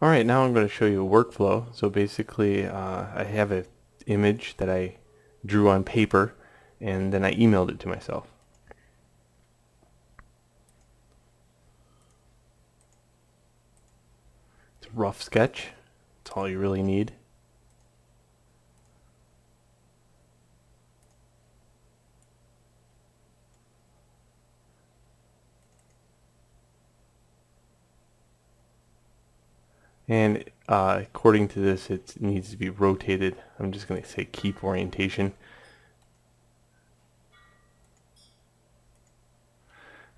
Alright, now I'm going to show you a workflow. So basically I have an image that I drew on paper and then I emailed it to myself. It's a rough sketch. That's all you really need. And according to this, it needs to be rotated. I'm just going to say keep orientation.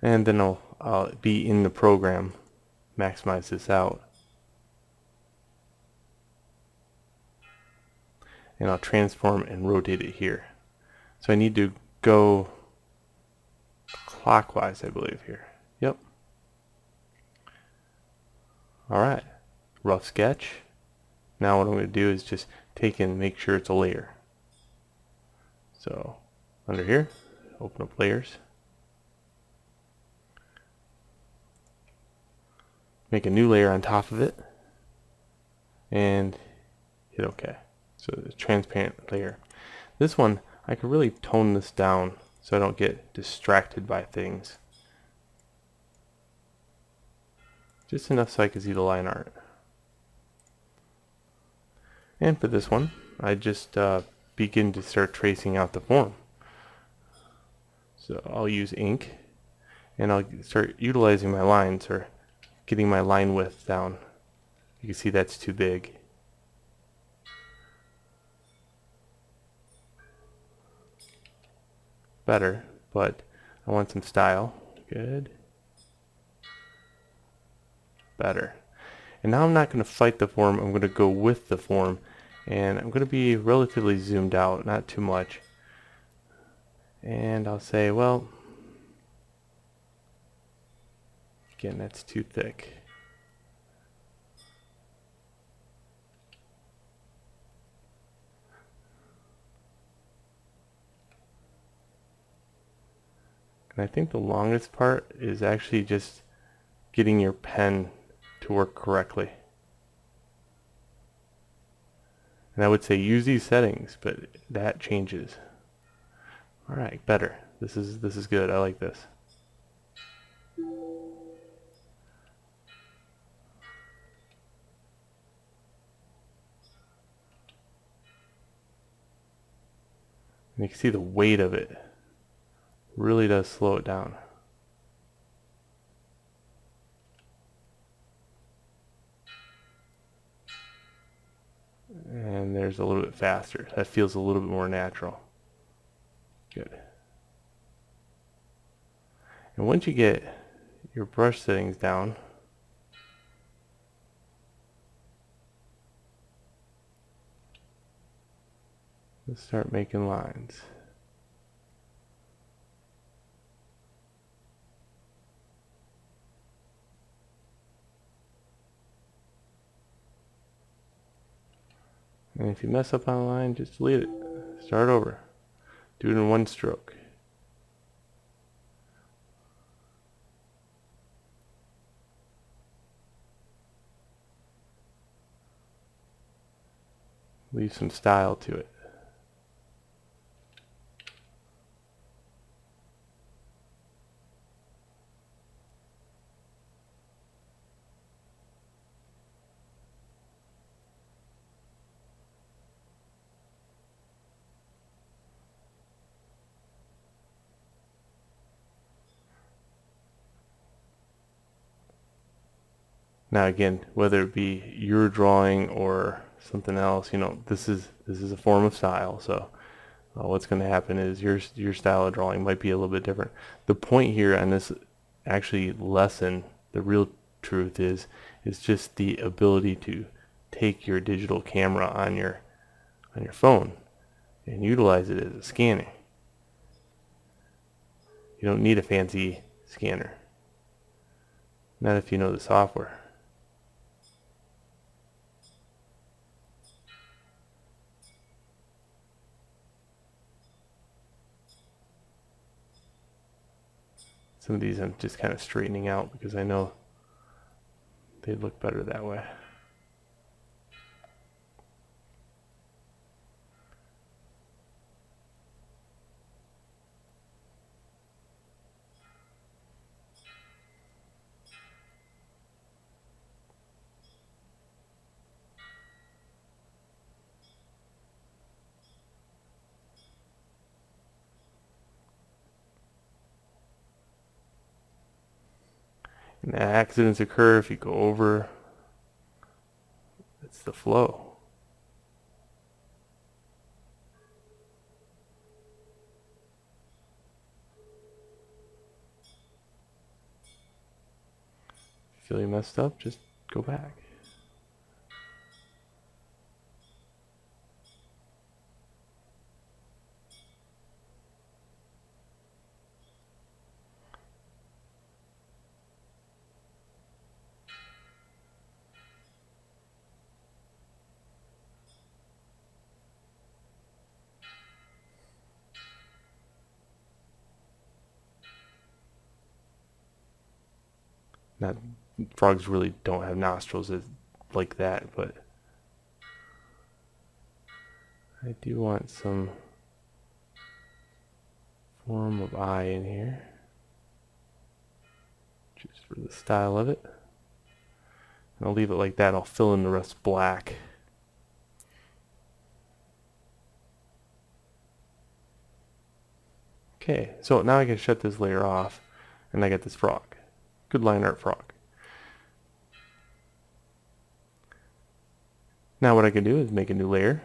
And then I'll be in the program, maximize this out. And I'll transform and rotate it here. So I need to go clockwise, I believe, here. Yep. Alright. Rough sketch. Now what I'm going to do is just take and make sure it's a layer. So under here, open up layers. Make a new layer on top of it. And hit OK. So the transparent layer. This one, I can really tone this down so I don't get distracted by things. Just enough so I can see the line art. And for this one, I just begin to start tracing out the form. So I'll use ink and I'll start utilizing my lines or getting my line width down. You can see that's too big. Better, but I want some style. Good. Better. And now I'm not going to fight the form, I'm going to go with the form. And I'm going to be relatively zoomed out, not too much. And I'll say, well, again, that's too thick. And I think the longest part is actually just getting your pen to work correctly. And I would say use these settings, but that changes. Alright, better. This is good. I like this. And you can see the weight of it really does slow it down. And there's a little bit faster. That feels a little bit more natural. Good. And once you get your brush settings down, let's start making lines. And if you mess up on a line, just delete it. Start over. Do it in one stroke. Leave some style to it. Now again, whether it be your drawing or something else, you know, this is a form of style. So what's going to happen is your style of drawing might be a little bit different. The point here on this actually lesson, the real truth is just the ability to take your digital camera on your phone and utilize it as a scanner. You don't need a fancy scanner. Not if you know the software. Some of these I'm just kind of straightening out because I know they'd look better that way. And accidents occur if you go over. It's the flow. If you feel you messed up, just go back. Not frogs really don't have nostrils like that, but I do want some form of eye in here, just for the style of it. And I'll leave it like that. I'll fill in the rest black. Okay, so now I can shut this layer off, and I get this frog. Good line art frog. Now what I can do is make a new layer.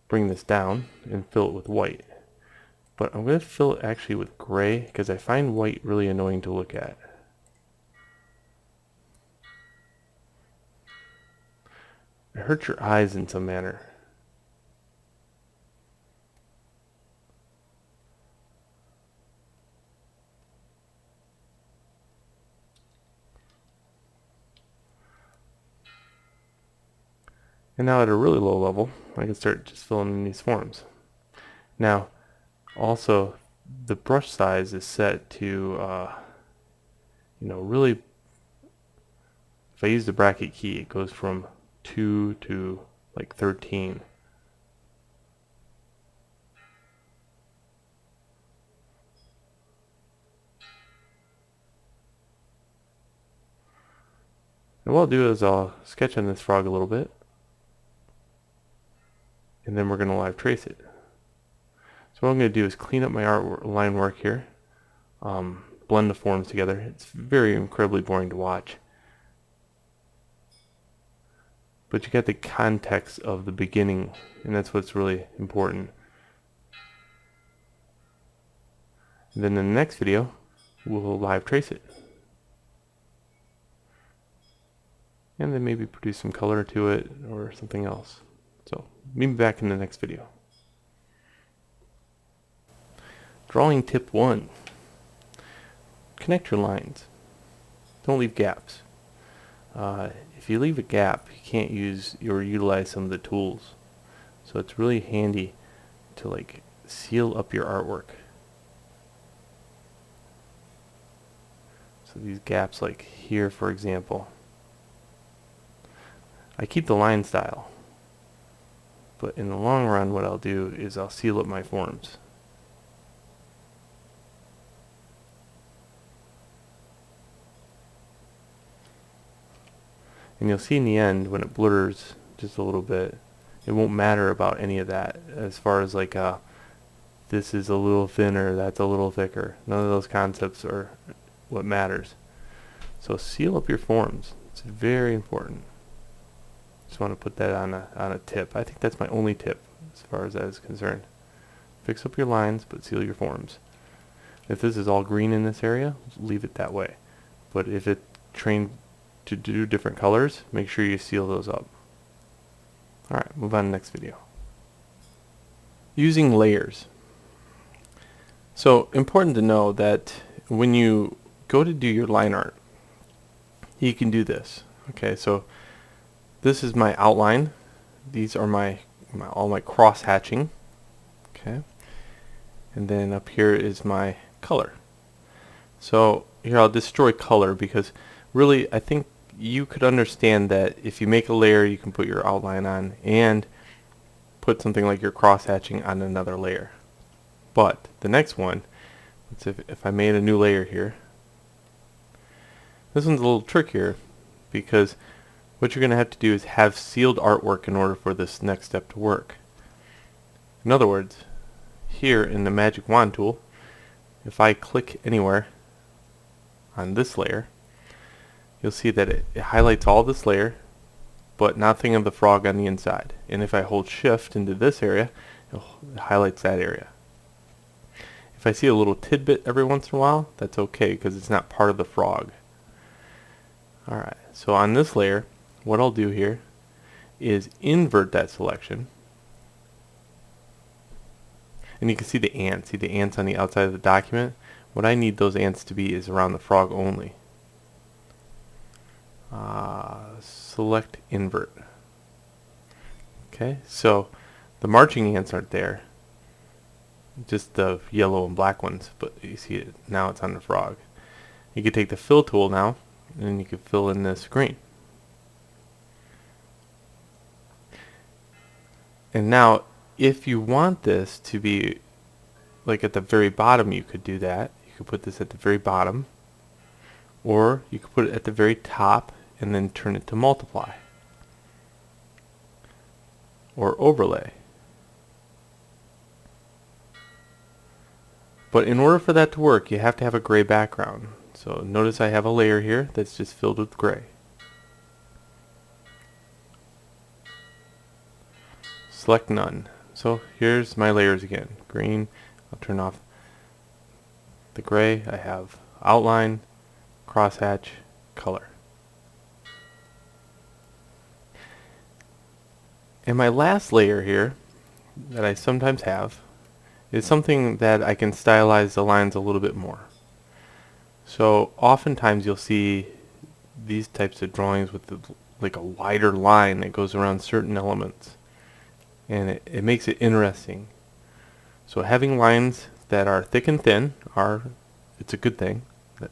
Bring this down and fill it with white. But I'm going to fill it actually with gray because I find white really annoying to look at. It hurts your eyes in some manner. And now at a really low level, I can start just filling in these forms. Now, also, the brush size is set to, really, if I use the bracket key, it goes from 2 to like 13. And what I'll do is I'll sketch on this frog a little bit, and then we're going to live trace it. So what I'm going to do is clean up my line work here, blend the forms together. It's very incredibly boring to watch, but you get the context of the beginning, and that's what's really important. And then in the next video, we'll live trace it, and then maybe produce some color to it or something else. So meet me back in the next video. Drawing tip 1. Connect your lines. Don't leave gaps. If you leave a gap, you can't use or utilize some of the tools. So it's really handy to like seal up your artwork. So these gaps, like here for example, I keep the line style, but in the long run what I'll do is I'll seal up my forms. And you'll see in the end when it blurs just a little bit, it won't matter about any of that as far as like this is a little thinner, that's a little thicker. None of those concepts are what matters. So seal up your forms. It's very important. Just want to put that on a tip. I think that's my only tip as far as that is concerned. Fix up your lines, but seal your forms. If this is all green in this area, leave it that way. But if it trained to do different colors, make sure you seal those up. Alright, move on to the next video. Using layers. So important to know that when you go to do your line art, you can do this. Okay, so this is my outline. These are all my cross hatching. Okay, and then up here is my color. So here I'll destroy color because really I think you could understand that if you make a layer you can put your outline on and put something like your cross hatching on another layer. But the next one, if I made a new layer here, this one's a little trickier because what you're going to have to do is have sealed artwork in order for this next step to work. In other words, here in the magic wand tool, if I click anywhere on this layer, you'll see that it highlights all this layer, but nothing of the frog on the inside. And if I hold shift into this area, it highlights that area. If I see a little tidbit every once in a while, that's okay because it's not part of the frog. Alright, so on this layer, what I'll do here is invert that selection. And you can see the ants. See the ants on the outside of the document? What I need those ants to be is around the frog only. Select invert. Okay, so the marching ants aren't there. Just the yellow and black ones, but you see it now, it's on the frog. You can take the fill tool now and you can fill in this green. And now if you want this to be like at the very bottom, you could do that. You could put this at the very bottom, or you could put it at the very top and then turn it to multiply or overlay. But in order for that to work, you have to have a gray background. So notice I have a layer here that's just filled with gray. Select none. So here's my layers again. Green, I'll turn off the gray. I have outline, crosshatch, color. And my last layer here that I sometimes have is something that I can stylize the lines a little bit more. So oftentimes you'll see these types of drawings with like a wider line that goes around certain elements, and it makes it interesting. So having lines that are thick and thin it's a good thing,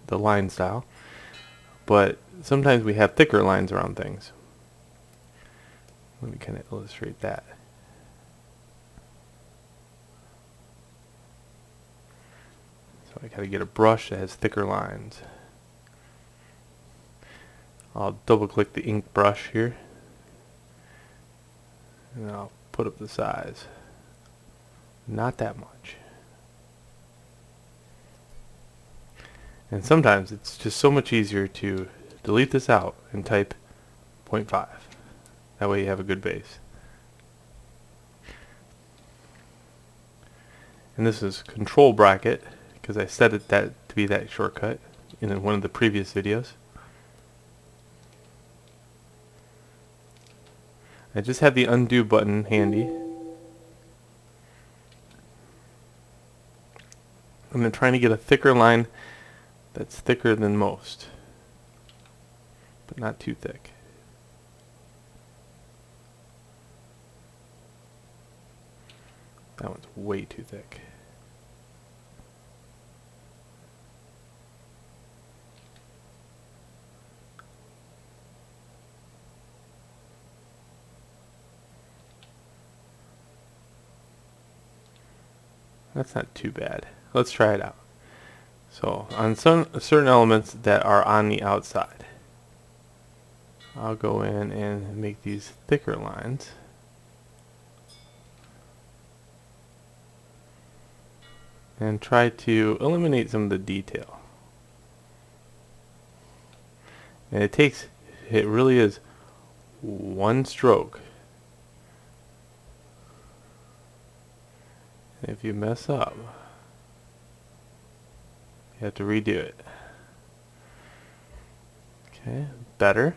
the line style, but sometimes we have thicker lines around things. Let me kind of illustrate that. So I gotta get a brush that has thicker lines. I'll double click the ink brush here and I'll put up the size. Not that much. And sometimes it's just so much easier to delete this out and type 0.5. That way you have a good base. And this is control bracket because I set it to be that shortcut in one of the previous videos. I just have the undo button handy. And I'm trying to get a thicker line that's thicker than most, but not too thick. That one's way too thick. That's not too bad. Let's try it out. So on some certain elements that are on the outside, I'll go in and make these thicker lines. And try to eliminate some of the detail. And it really is one stroke. If you mess up, you have to redo it. Okay, better.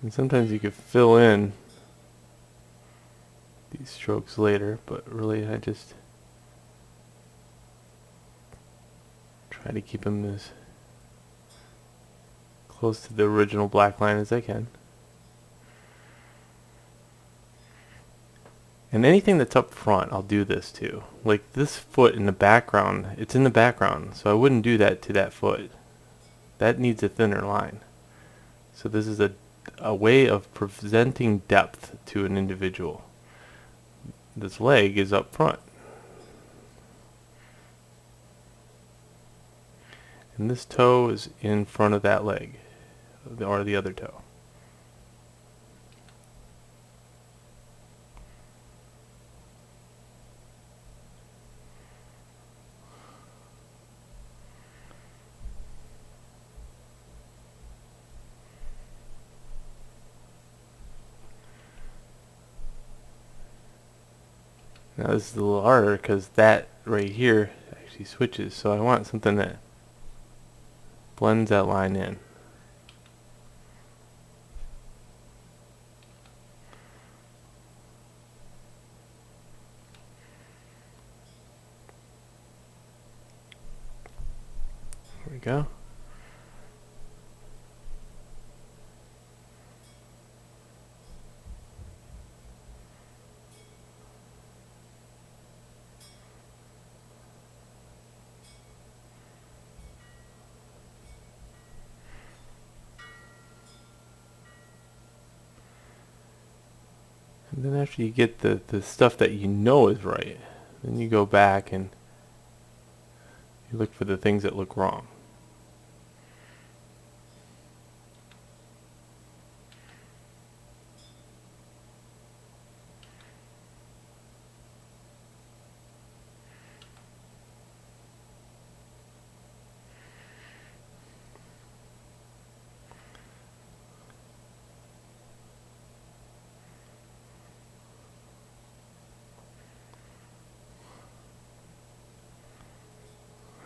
And sometimes you could fill in these strokes later, but really I just try to keep them as close to the original black line as I can. And anything that's up front, I'll do this to. Like this foot in the background, it's in the background, so I wouldn't do that to that foot. That needs a thinner line. So this is a way of presenting depth to an individual. This leg is up front. and this toe is in front of that leg, or the other toe. Now this is a little harder because that right here actually switches, so I want something that blends that line in. There we go. And then after you get the stuff that you know is right, then you go back and you look for the things that look wrong.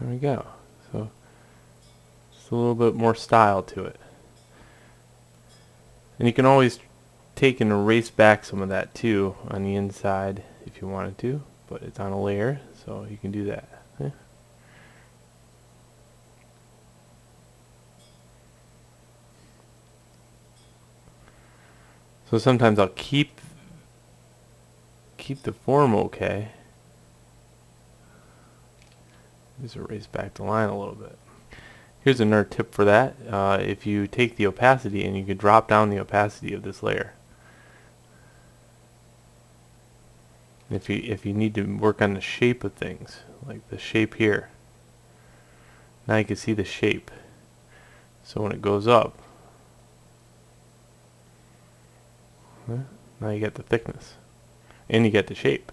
There we go. So just a little bit more style to it. And you can always take and erase back some of that too on the inside if you wanted to, but it's on a layer, so you can do that. Yeah. So sometimes I'll keep the form okay. Just erase back the line a little bit. Here's another tip for that. If you take the opacity and you can drop down the opacity of this layer. If you need to work on the shape of things, like the shape here, now you can see the shape. So when it goes up, now you get the thickness, and you get the shape.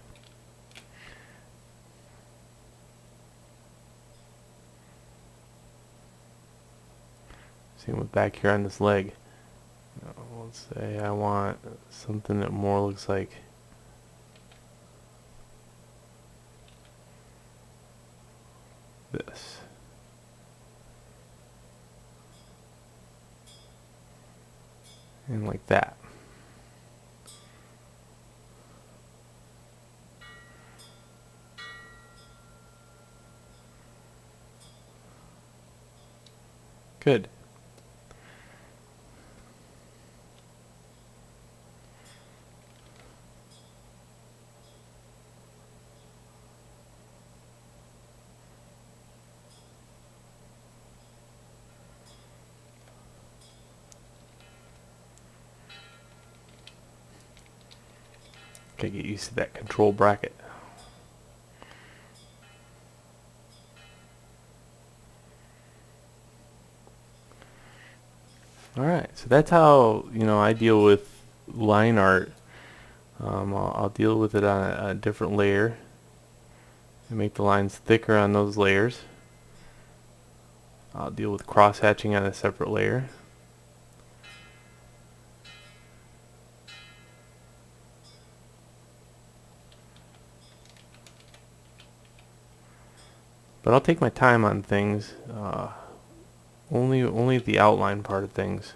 Same with back here on this leg. Let's say I want something that more looks like this. And like that. Good. Okay, get used to that control bracket. Alright, so that's how, I deal with line art. I'll deal with it on a different layer and make the lines thicker on those layers. I'll deal with cross hatching on a separate layer. But I'll take my time on things, only the outline part of things.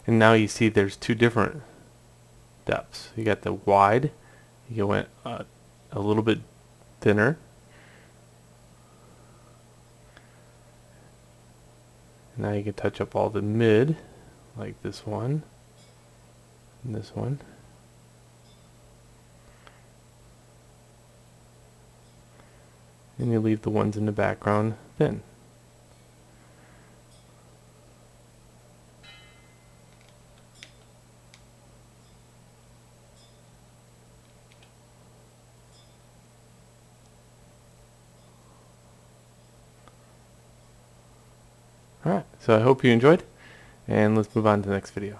And now you see there's two different depths. You got the wide, you went a little bit thinner. Now you can touch up all the mid, like this one, and this one. And you leave the ones in the background thin. Alright, so I hope you enjoyed, and let's move on to the next video.